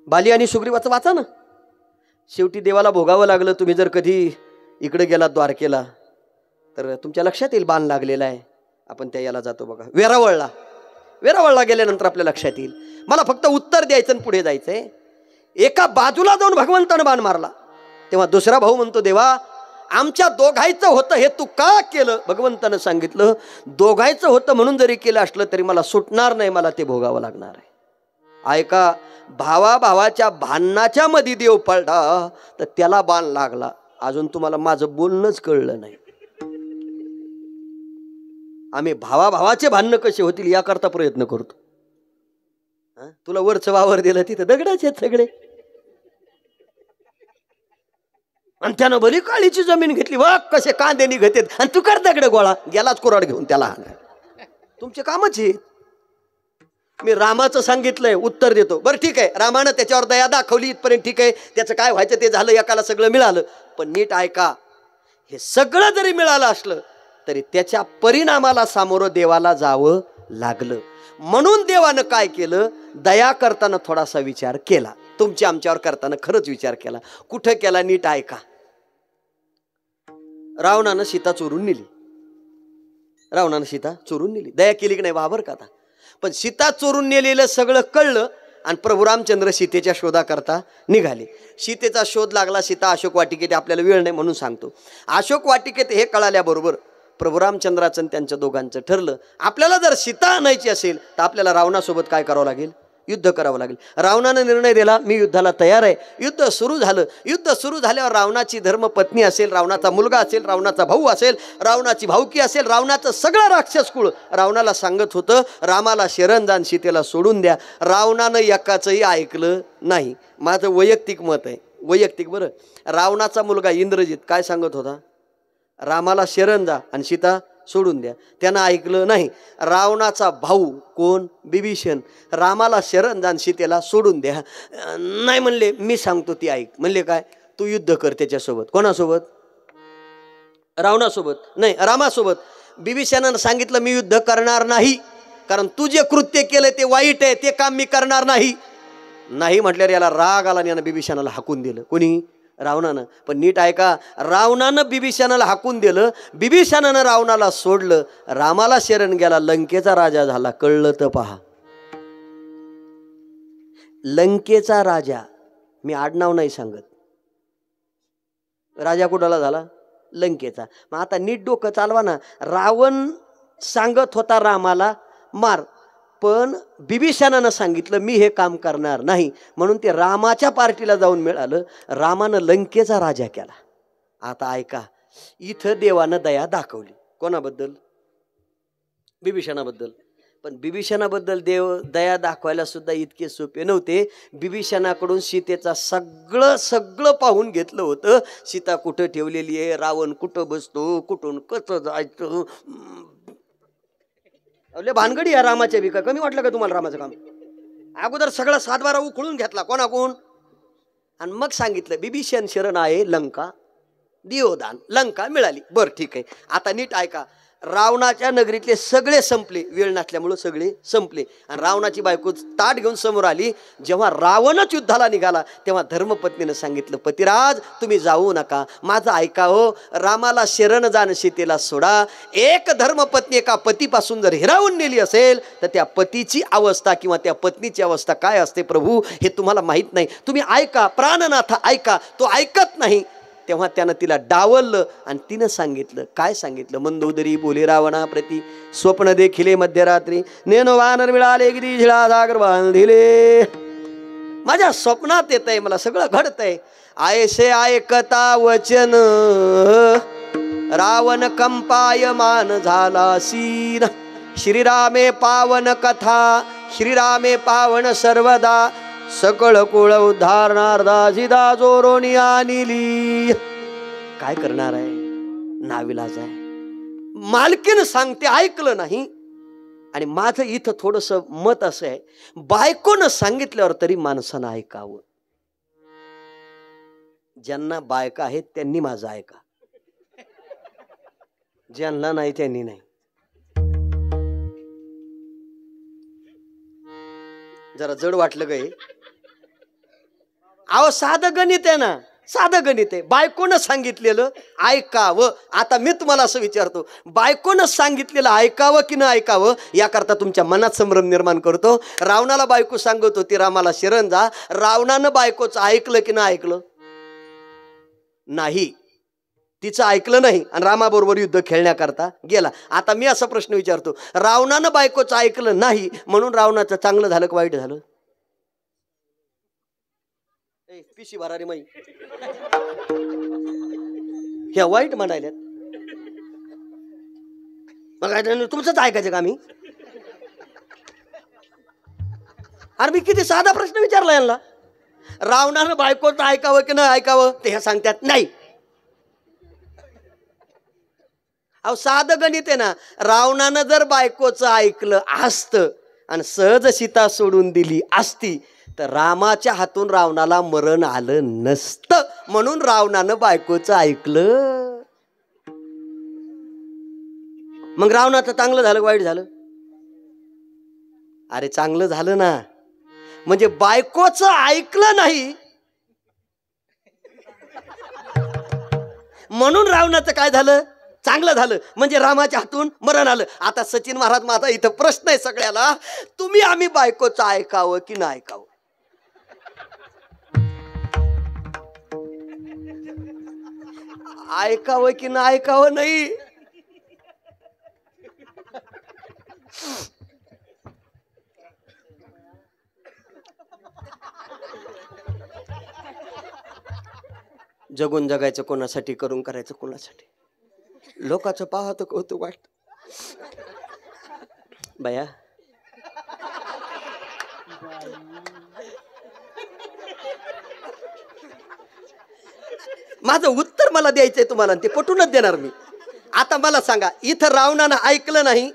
बाली आणि सुग्रीवाचं वाचा ना. शेवटी देवाला भोगावं लागलं. तुम्ही जर कधी इकडे गेलात द्वारकेला तर तुमच्या लक्षात येईल बाण लागलेला आहे. आपण त्या याला जातो बघा, वेरावळला. वेरावळला गेल्यानंतर आपल्या लक्षात येईल. मला फक्त उत्तर द्यायचं आणि पुढे जायचंय. एका बाजूला जाऊन भगवंतानं बाण मारला तेव्हा दुसरा भाऊ म्हणतो, देवा आमच्या दोघायचं होतं हे तू का केलं? भगवंतानं सांगितलं, दोघायचं होतं म्हणून जरी केलं असलं तरी मला सुटणार नाही, मला ते भोगावं लागणार आहे. ऐका, भावा भावाच्या भांडणाच्या मध्ये देव पडला तर त्याला बाण लागला. अजून तुम्हाला माझं बोलणंच कळलं नाही. आम्ही भावा भावाचे भांडणं कसे होतील याकरता प्रयत्न करतो. तुला वरचं वावर दिलं तिथं दगडाचे आहेत सगळे, आणि त्यानं बरी काळीची जमीन घेतली, वा कसे कांदे निघतेत, आणि तू कर दगड गोळा. गेलाच कुऱ्हाड घेऊन त्याला हाणाय. तुमचे कामच आहे. मी रामाचं सांगितलंय, उत्तर देतो. बरं ठीक आहे, रामानं त्याच्यावर दया दाखवली इथपर्यंत ठीक आहे, त्याचं काय व्हायचं ते झालं, एकाला सगळं मिळालं. पण नीट ऐका, हे सगळं जरी मिळालं असलं तरी त्याच्या परिणामाला सामोरं देवाला जावं लागलं. म्हणून देवानं काय केलं, दया करताना थोडासा विचार केला. तुमच्या आमच्यावर करताना खरंच विचार केला. कुठं केला नीट ऐका. रावणानं सीता चोरून नेली. रावणानं सीता चोरून नेली. दया केली की नाही वावर का आता. पण सीता चोरून नेलेलं सगळं कळलं आणि प्रभू रामचंद्र सीतेच्या शोधाकरता निघाले. सीतेचा शोध लागला. सीता अशोक वाटिकेत, आपल्याला वेळ नाही म्हणून सांगतो. अशोक वाटिकेत हे कळाल्याबरोबर प्रभू रामचंद्राचं आणि त्यांच्या दोघांचं ठरलं, आपल्याला जर सीता आणायची असेल तर आपल्याला रावणासोबत काय करावं लागेल, युद्ध करावं लागेल. रावणानं निर्णय दिला, मी युद्धाला तयार आहे. युद्ध सुरू झालं. युद्ध सुरू झाल्यावर रावणाची धर्मपत्नी असेल, रावणाचा मुलगा असेल, रावणाचा भाऊ असेल, रावणाची भाऊकी असेल, रावणाचं सगळं राक्षस कुळ रावणाला सांगत होतं, रामाला शरण जाण, सीतेला सोडून द्या. रावणानं एकाचंही ऐकलं नाही. माझं वैयक्तिक मत आहे, वैयक्तिक. बरं, रावणाचा मुलगा इंद्रजित काय सांगत होता, रामाला शरण जा आणि सीता सोडून द्या. त्यानं ऐकलं नाही. रावणाचा भाऊ कोण, बिभीषण, रामाला शरण जाण, सीतेला सोडून द्या. नाही म्हणले, मी सांगतो ती ऐक. म्हणले काय, तू युद्ध कर त्याच्यासोबत. कोणासोबत, रावणासोबत नाही, रामासोबत. बिभीषणानं सांगितलं, मी युद्ध करणार नाही, कारण तू जे कृत्य केलं ते वाईट आहे, ते काम मी करणार नाही. नाही म्हटल्यावर याला राग आला आणि यानं बिभीषणाला हाकून दिलं. कोणी, रावणानं. पण नीट ऐका, रावणानं बिभीषणाला हाकून दिलं, बिभीषणानं रावणाला सोडलं, रामाला शरण गेला, लंकेचा राजा झाला. कळलं तर पहा, लंकेचा राजा. मी आडनाव नाही सांगत, राजा कुठाला झाला, लंकेचा. मग आता नीट डोकं चालवा ना. रावण सांगत होता रामाला मार, पण बिभीषणानं सांगितलं मी हे काम करणार नाही, म्हणून ते रामाच्या पार्टीला जाऊन मिळालं. रामानं लंकेचा राजा केला. आता ऐका, इथं देवानं दया दाखवली. कोणाबद्दल, बिभीषणाबद्दल. पण बिभीषणाबद्दल देव दया दाखवायला सुद्धा इतके सोपे नव्हते. बिभीषणाकडून सीतेचा सगळं पाहून घेतलं होतं. सीता कुठं ठेवलेली आहे, रावण कुठं बसतो, कुठून कसं जायचं. भानगडी या रामाच्या विका. कमी वाटलं का तुम्हाला रामाचं काम? अगोदर सगळा सातबारा उखळून घेतला कोणाकोण, आणि मग सांगितलं बिभीषण शरण आहे लंका, दियोदान. लंका मिळाली. बरं ठीक आहे. आता नीट ऐका, रावणाच्या नगरीतले सगळे संपले, वेळ नसल्यामुळे सगळे संपले. आणि रावणाची बायको ताट घेऊन समोर आली. जेव्हा रावणच युद्धाला निघाला तेव्हा धर्मपत्नीनं सांगितलं, पतिराज तुम्ही जाऊ नका, माझं ऐका हो, रामाला शरण जाण, सीतेला सोडा. एक धर्मपत्नी एका पतीपासून जर हिरावून नेली असेल तर त्या पतीची अवस्था किंवा त्या पत्नीची अवस्था काय असते प्रभू हे तुम्हाला माहीत नाही. तुम्ही ऐका, प्राणनाथ ऐका. तो ऐकत नाही. तेव्हा त्यानं तिला डावललं आणि तिनं सांगितलं, काय सांगितलं, मंदोदरी बोले रावणा प्रती स्वप्न देखिले मध्यरात्री, नेनो वानर मिळाले गिरी झिळा जागर बांधिले. माझ्या स्वप्नात येत आहे, मला सगळं घडतंय. आयसे ऐकता वचन रावण कंपायमान झाला सीन. श्रीरामे पावन कथा, श्रीरामे पावन सर्वदा, सकळ कुळ उद्धारणार्धा जिदा जोरोनी आणली. काय करणार आहे, नाविलाज आहे. मालकीनं सांगते, ऐकलं नाही. आणि माझं इथं थोडस मत असं आहे, बायकोनं सांगितल्यावर तरी माणसानं ऐकावं. ज्यांना बायका आहेत त्यांनी माझं ऐका, ज्यांना नाही त्यांनी नाही. जरा जड वाटलं गे, अहो साधं गणित आहे ना, साधं गणित आहे. बायकोनं सांगितलेलं ऐकावं. आता मी तुम्हाला असं विचारतो, बायकोनं सांगितलेलं ऐकावं की न ऐकावं, याकरता तुमच्या मनात संभ्रम निर्माण करतो. रावणाला बायको सांगत होती रामाला शरण जा, रावणानं बायकोचं ऐकलं की न ऐकलं? नाही, तिचं ऐकलं नाही आणि रामाबरोबर युद्ध खेळण्याकरता गेला. आता मी असा प्रश्न विचारतो, रावणानं बायकोचं ऐकलं नाही म्हणून रावणाचं चांगलं झालं का वाईट झालं? पिशी भरारी माई ह्या वाईट म्हणायल्यात. मग तुमचंच ऐकायचं का मी? अरे मी किती साधा प्रश्न विचारला यांना. रावणानं बायकोचं ऐकावं की न ऐकावं ते ह्या सांगतात नाही. अहो साधं गणित आहे ना. रावणानं जर बायकोचं ऐकलं असतं आणि सहज सीता सोडून दिली असती तर रामाच्या हातून रावणाला मरण आलं नसतं. म्हणून रावणानं बायकोचं ऐकलं. मग रावणाचं चांगलं झालं वाईट झालं? अरे चांगलं झालं ना. म्हणजे बायकोचं ऐकलं नाही म्हणून रावणाचं काय झालं? चांगलं झालं. म्हणजे रामाच्या हातून मरण आलं. आता सचिन महाराज माझा इथं प्रश्न आहे सगळ्याला, तुम्ही आम्ही बायकोचं ऐकावं की नाही ऐकावं? ऐकावं की ना ऐकावं नाही. जगून जगायचं कोणासाठी, करून करायचं कोणासाठी? लोकांचं पाहतं कौतुक वाटत. बया माझं उत्तर मला द्यायचंय तुम्हाला, ते पटूनच देणार मी. आता मला सांगा, इथं रावणानं ऐकलं नाही,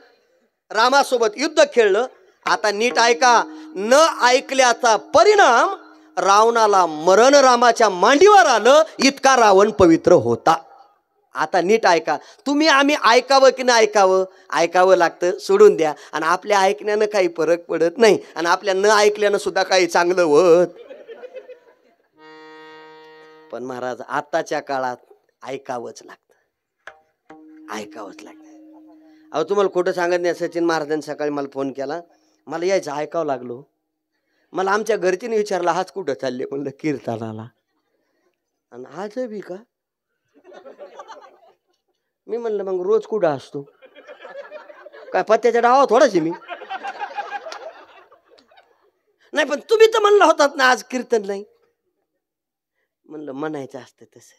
रामासोबत युद्ध खेळलं. आता नीट ऐका, न ऐकल्याचा परिणाम रावणाला मरण रामाच्या मांडीवर आलं. इतका रावण पवित्र होता. आता नीट ऐका, तुम्ही आम्ही ऐकावं की नाही ऐकावं? ऐकावं लागतं, सोडून द्या. आणि आपल्या ऐकण्यानं काही फरक पडत नाही आणि आपल्या न ऐकल्यानं सुद्धा काही चांगलं होत. पण महाराज आताच्या काळात ऐकावंच लागतं, ऐकावंच लागतं. अहो तुम्हाला खोटं सांगत नाही, सचिन महाराजांनी सकाळी मला फोन केला, मला यायचं ऐकावं लागलो. मला आमच्या घरच्याने विचारला, हाच कुठं चालले? म्हणलं कीर्तनाला. आणि आज बी का? मी म्हणलं मग रोज कुठं असतो? काय पत्त्याच्या डावा थोडाच मी नाही. पण तुम्ही तर म्हणला होतात ना आज कीर्तन नाही. म्हणलं म्हणायचं असतं तसं,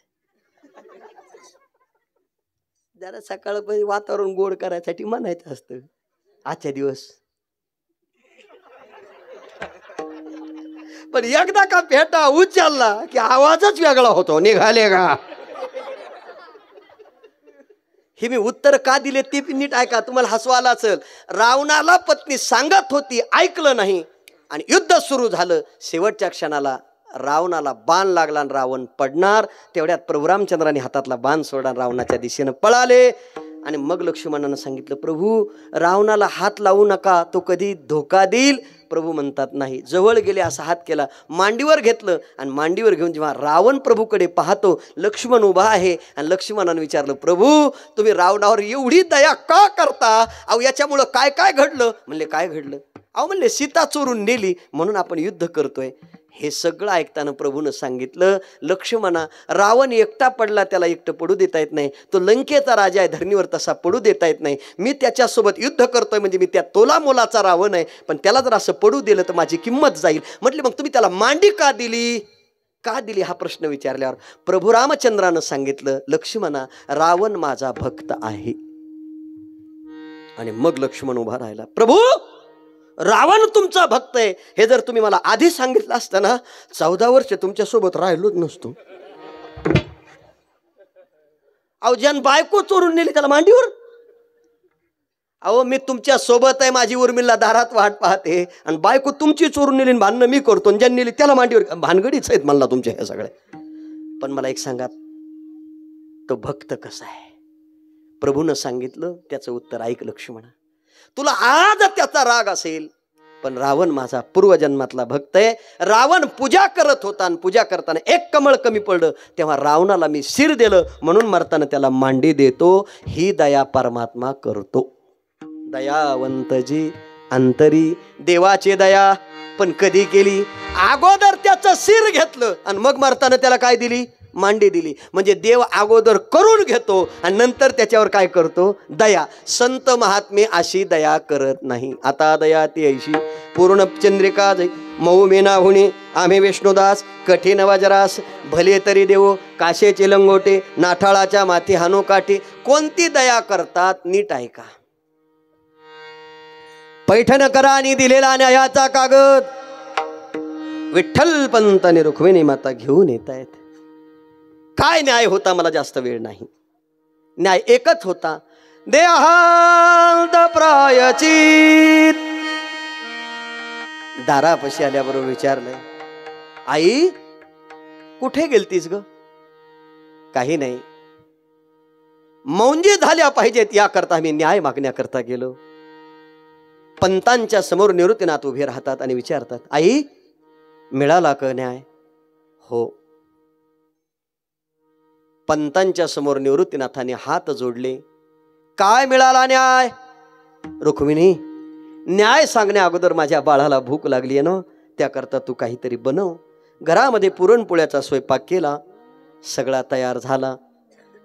जरा सकाळपर्यंत वातावरण गोड करायसाठी म्हणायचं असतं आजच्या दिवस. पण एकदा का पेटा उचलला की आवाजच वेगळा होतो, निघाले का? हे मी उत्तर का दिले ते नीट ऐका, तुम्हाला हसवा आलं असेल. रावणाला पत्नी सांगत होती, ऐकलं नाही आणि युद्ध सुरू झालं. शेवटच्या क्षणाला रावणाला बाण लागला आणि रावण पडणार. तेवढ्यात प्रभू रामचंद्राने हातातला बाण सोडला, रावणाच्या दिशेनं पळाले. आणि मग लक्ष्मणानं सांगितलं, प्रभू रावणाला हात लावू नका, तो कधी धोका देईल. प्रभू म्हणतात नाही. जवळ गेले, असा हात केला, मांडीवर घेतलं आणि मांडीवर घेऊन जेव्हा रावण प्रभूकडे पाहतो, लक्ष्मण उभा आहे आणि लक्ष्मणानं विचारलं, प्रभू तुम्ही रावणावर एवढी दया का करता? अहो याच्यामुळं काय काय घडलं? म्हणले काय घडलं? अहो म्हणले सीता चोरून नेली म्हणून आपण युद्ध करतोय. हे सगळं ऐकताना प्रभूनं सांगितलं, लक्ष्मणा रावण एकटा पडला, त्याला एकटं पडू देता येत नाही. तो लंकेचा राजा आहे, धरणीवर तसा पडू देता येत नाही. मी त्याच्यासोबत युद्ध करतोय म्हणजे मी त्या तोला मोलाचा रावण आहे, पण त्याला जर असं पडू दिलं तर माझी किंमत जाईल. म्हटले मग तुम्ही त्याला मांडी का दिली? का दिली हा प्रश्न विचारल्यावर प्रभू रामचंद्रानं सांगितलं, लक्ष्मणा रावण माझा भक्त आहे. आणि मग लक्ष्मण उभा राहिला, प्रभू रावण तुमचा भक्त आहे, हे जर तुम्ही मला आधी सांगितलं असतं ना, 14 वर्ष तुमच्या सोबत राहिलोच नसतो. अहो ज्यान बायको चोरून नेली त्याला मांडीवर? अहो मी तुमच्या सोबत आहे, माझी उर्मिला दारात वाट पाहते आणि बायको तुमची चोरून नेली, भांडणं मी करतो, ज्यान नेली त्याला मांडीवर. भानगडीच आहेत म्हणला तुमच्या ह्या सगळ्या. पण मला एक सांगा, तो भक्त कसा आहे? प्रभूनं सांगितलं, त्याचं उत्तर ऐक लक्ष्मणा. तुला आज त्याचा राग असेल, पण रावण माझा पूर्वजन्मातला भक्त आहे. रावण पूजा करत होता आणि पूजा करताना एक कमळ कमी पडलं, तेव्हा रावणाला मी शिर दिलं, म्हणून मरताना त्याला मांडी देतो. ही दया परमात्मा करतो. दयावंतजी अंतरी देवाची दया. पण कधी केली? अगोदर त्याचं शिर घेतलं आणि मग मरताना त्याला काय दिली? मांडी दिली. म्हणजे देव अगोदर करून घेतो आणि नंतर त्याच्यावर काय करतो? दया. संत महात्मे अशी दया करत नाही. आता दया ती ऐशी पूर्ण चंद्रिका मऊ मेना होणे आम्ही विष्णुदास कठीण वजरास भले तरी देवो काशेचे लंगोटे नाठाळाच्या माथी हानो काठी. कोणती दया करतात? नीट ऐका. पैठण करा आणि दिलेला न्यायाचा कागद विठ्ठल पंत आणि रुक्मिणी माता घेऊन येत आहेत. काय न्याय होता? मला जास्त वेळ नाही. न्याय एकच होता. देहांत प्रायचित. दारापाशी आल्याबरोबर विचारलंय, आई कुठे गेलतीस ग? काही नाही, मौंजी झाल्या पाहिजेत याकरता मी न्याय मागण्याकरता गेलो. पंतांच्या समोर निवृत्तीनाथ उभे राहतात आणि विचारतात, आई मिळाला का न्याय? हो. पंतांच्या समोर निवृत्तीनाथाने हात जोडले. काय मिळाला न्याय? रुक्मिणी, न्याय सांगण्या अगोदर माझ्या बाळाला भूक लागली आहे ना, त्याकरता तू काहीतरी बनव. घरामध्ये पुरणपोळ्याचा स्वयंपाक केला, सगळा तयार झाला.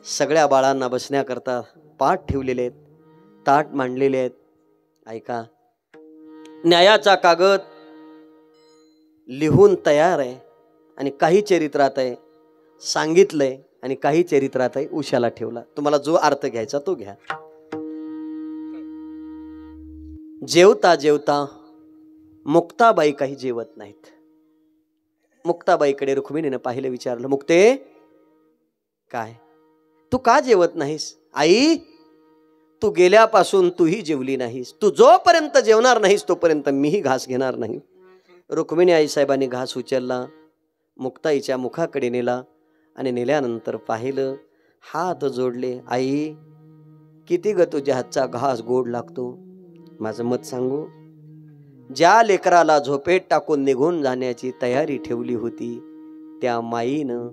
सगळ्या बाळांना बसण्याकरता पाट ठेवलेले आहेत, ताट मांडलेले आहेत. ऐका, न्यायाचा कागद लिहून तयार आहे आणि काही चरित्रात आहे सांगितलंय आणि काही चरित्रात आहे उशाला ठेवला. तुम्हाला जो अर्थ घ्यायचा तो घ्या. जेवता जेवता मुक्ताबाई काही जेवत नाहीत. मुक्ताबाईकडे रुक्मिणीने पाहिलं, विचारलं, मुक्ते काय तू का जेवत नाहीस? आई तू गेल्यापासून तूही जेवली नाहीस. तू जोपर्यंत जेवणार नाहीस तोपर्यंत मीही घास घेणार नाही. रुक्मिणी आईसाहेबांनी घास उचलला, मुक्ताईच्या मुखाकडे नेला आणि नेल्यानंतर पाहिलं, हात जोडले. आई किती ग तुझ्या हातचा घास गोड लागतो. माझं मत सांगू, ज्या लेकराला झोपेत टाकून निघून जाण्याची तयारी ठेवली होती त्या माईनं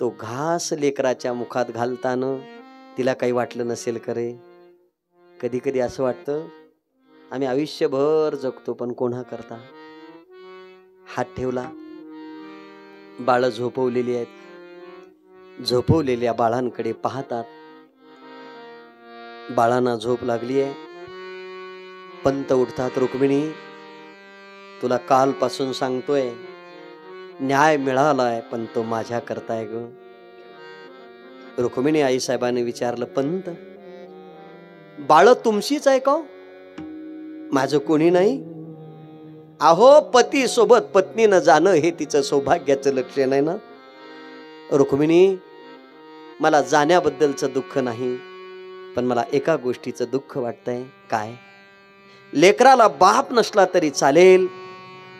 तो घास लेकराच्या मुखात घालताना तिला काही वाटलं नसेल करे? कधी कधी असं वाटतं आम्ही आयुष्यभर जगतो पण कोणा करता? हात ठेवला. बाळ झोपवलेली आहेत. झोपवलेल्या बाळांकडे पाहतात. बाळांना झोप लागली आहे. पंत उठतात. रुक्मिणी, तुला कालपासून सांगतोय न्याय मिळालाय, पण तो माझ्या करताय ग. रुक्मिणी आईसाहेबांनी विचारलं, पंत बाळ तुमचीच आहे का? माझं कोणी नाही. अहो, पती सोबत पत्नीनं जाणं हे तिचं सौभाग्याचं लक्षण आहे ना. रुक्मिणी, मला जाण्याबद्दलचं दुःख नाही, पण मला एका गोष्टीचं दुःख वाटतंय. काय? लेकराला बाप नसला तरी चालेल,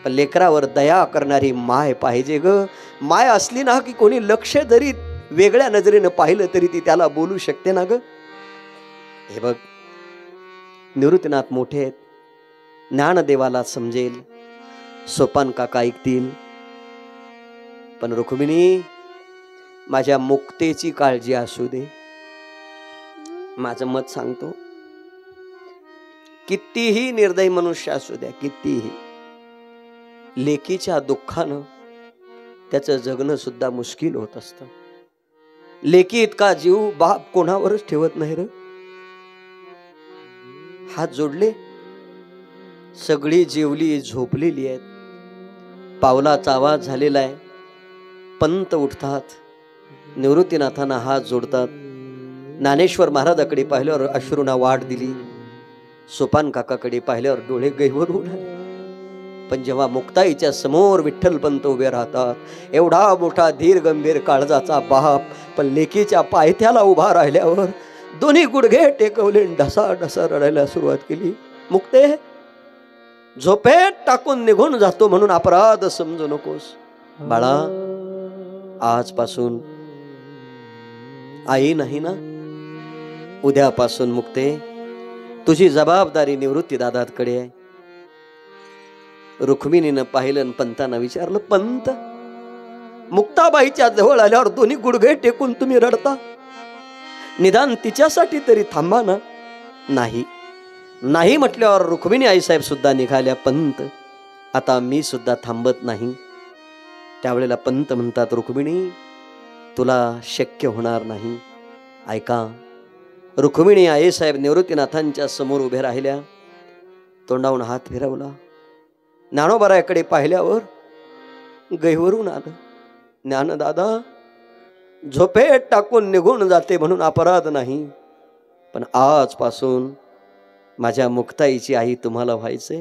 पण लेकरावर दया करणारी माय पाहिजे ग. माय असली ना की कोणी लक्ष जरी वेगळ्या नजरेनं पाहिलं तरी ती त्याला बोलू शकते ना ग. हे बघ, निवृत्तीनाथ मोठे आहेत, ज्ञानदेवाला समजेल, सोपान काका ऐकतील, पण रुक्मिणी माझ्या मुक्तेची काळजी असू दे. माझं मत सांगतो, कितीही निर्दयी मनुष्य असू द्या, कितीही, लेकीच्या दुःखानं त्याचं जगणं सुद्धा मुश्किल होत असतं. लेकी इतका जीव बाप कोणावरच ठेवत नाही रे. हात जोडले, सगळी जेवली झोपलेली आहेत. पावलाचा आवाज झालेला आहे. पंत उठतात, निवृत्तीनाथांना हात जोडतात. ज्ञानेश्वर महाराजाकडे पाहिल्यावर अश्रूंना वाट दिली. सोपान काकाकडे पाहिल्यावर डोळे गहिवरून आले. पण जेव्हा मुक्ताईच्या समोर विठ्ठलपंत उभे राहतात, एवढा मोठा धीर गंभीर काळजाचा बाप पण लेकीच्या पायथ्याला उभा राहिल्यावर दोन्ही गुडघे टेकवले, ढसा ढसा रडायला सुरुवात केली. मुक्ते, झोपेत टाकून निघून जातो म्हणून अपराध समजू नकोस. बाळा, आजपासून आई नाही ना, उद्यापासून मुक्ते तुझी जबाबदारी निवृत्ती दादाकडे आहे. रुक्मिणीनं पाहिलं आणि पंतांना विचारलं, पंत, मुक्ताबाईच्या जवळ आल्यावर दोन्ही गुडघे टेकून तुम्ही रडता, निदान तिच्यासाठी तरी थांबा ना. नाही नाही म्हटल्यावर रुक्मिणी आईसाहेब सुद्धा निघाल्या, पंत आता मी सुद्धा थांबत नाही. त्यावेळेला पंत म्हणतात, रुक्मिणी तुला शक्य होणार नाही. ऐका. रुक्मिणी आईसाहेब निवृत्तीनाथांच्या समोर उभे राहिल्या, तोंडावून हात फिरवला, ज्ञानोबारायाकडे पाहिल्यावर गैवरून आलं. ज्ञानदादा, झोपेत टाकून निघून जाते म्हणून अपराध नाही, पण आजपासून माझ्या मुक्ताईची आई तुम्हाला व्हायचे.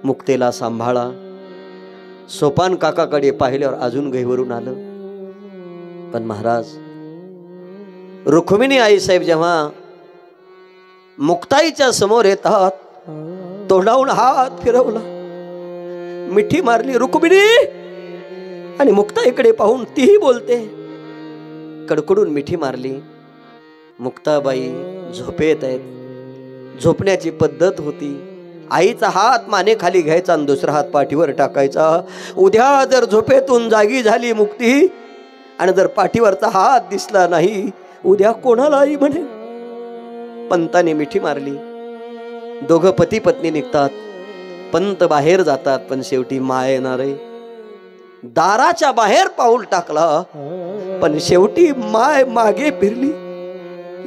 मुक्तेला सांभाळा. सोपान काकाकडे पाहिल्यावर अजून गैवरून आलं. पण महाराज, रुक्मिणी आईसाहेब जेव्हा मुक्ताईच्या समोर येतात, तोंडावून हात फिरवला, मिठी मारली, रुक्मिणी, आणि मुक्ताईकडे पाहून तीही बोलते, कडकडून मिठी मारली. मुक्ताबाई झोपेत आहेत. झोपण्याची पद्धत होती, आईचा हात माने खाली घ्यायचा आणि दुसरा हात पाठीवर टाकायचा. उद्या जर झोपेतून जागी झाली मुक्ती आणि जर पाठीवरचा हात दिसला नाही, उद्या कोणाला आई म्हणे. पंताने मिठी मारली. दोघं पती पत्नी निघतात. पंत बाहेर जातात, पण शेवटी माय येणार आहे. दाराच्या बाहेर पाऊल टाकला, पण शेवटी माय मागे फिरली.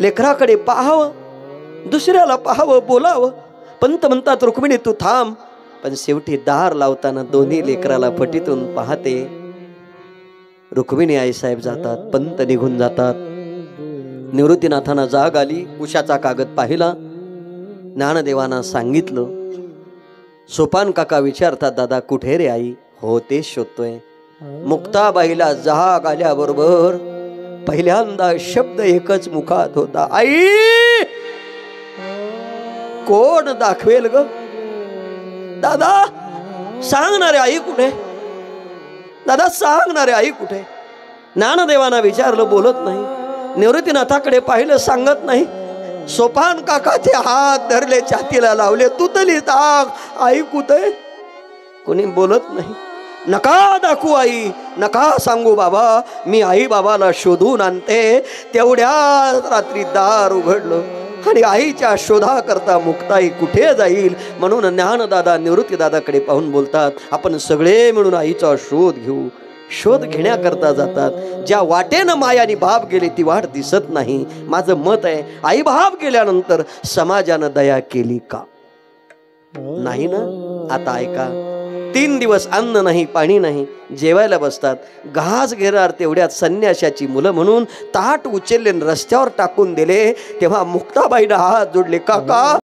लेकराकडे पाहावं, दुसऱ्याला पाहावं, बोलावं. पंत म्हणतात, रुक्मिणी तू थांब. पण शेवटी दार लावताना दोन्ही लेकराला फटीतून पाहते. रुक्मिणी आईसाहेब जातात, पंत निघून जातात. निवृत्तीनाथांना जाग आली. उशाचा कागद पाहिला, ज्ञानदेवांना सांगितलं. सोपान काका विचारतात, दादा कुठे रे आई? हो ते शोधतोय. मुक्ताबाईला जाग आल्याबरोबर पहिल्यांदा शब्द एकच मुखात होता, आई. कोण दाखवेल ग? दादा सांगणारे आई कुठे? दादा सांगणारे आई कुठे? ज्ञानदेवांना विचारलं, बोलत नाही. निवृत्तीनाथाकडे पाहिलं, सांगत नाही. सोपान काकाचे हात धरले, छातीला लावले, तुतली ताक, आई कुठे? कोणी बोलत नाही. नका दाखवू आई, नका सांगू बाबा, मी आई बाबाला शोधून आणते. तेवढ्या रात्री दार उघडलं आणि आईच्या शोधा करता मुक्ताई कुठे जाईल म्हणून ज्ञानदादा निवृत्तीदादाकडे पाहून बोलतात, आपण सगळे मिळून आईचा शोध घेऊ. शोध घेण्याकरता जातात. ज्या वाटेनं माय आणि बाप गेले ती वाट दिसत नाही. माझं मत आहे, आई बाप गेल्यानंतर समाजानं दया केली का? नाही ना. आता ऐका, 3 दिवस अन्न नाही, पाणी नाही. जेवायला बसतात, घास घेणार तेवढ्यात संन्याशाची मुलं म्हणून ताट उचलले रस्त्यावर टाकून दिले. तेव्हा मुक्ताबाईनं हात जोडले, काका